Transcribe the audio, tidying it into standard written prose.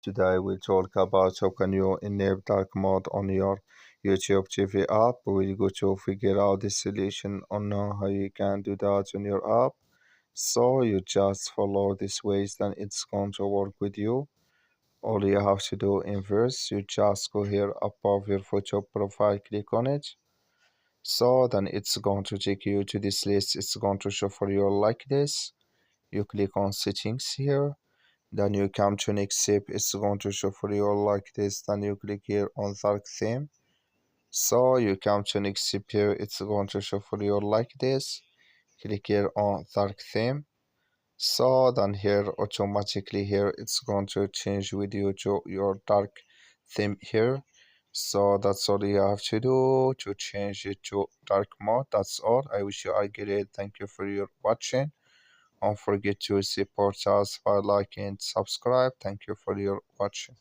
Today we'll talk about how can you enable dark mode on your YouTube TV app. We'll go to figure out the solution on how you can do that on your app. So you just follow these ways, then it's going to work with you. All you have to do in verse, you just go here above your photo profile, click on it. So then it's going to take you to this list. It's going to show for you like this. You click on settings here, then you come to next step. It's going to show for you like this. Then you click here on dark theme. So you come to next step here. It's going to show for you like this. Click here on dark theme. So then here automatically here it's going to change with you to your dark theme here. So that's all you have to do to change it to dark mode. That's all. I wish you a great. Thank you for your watching. Don't forget to support us by liking and subscribe. Thank you for your watching.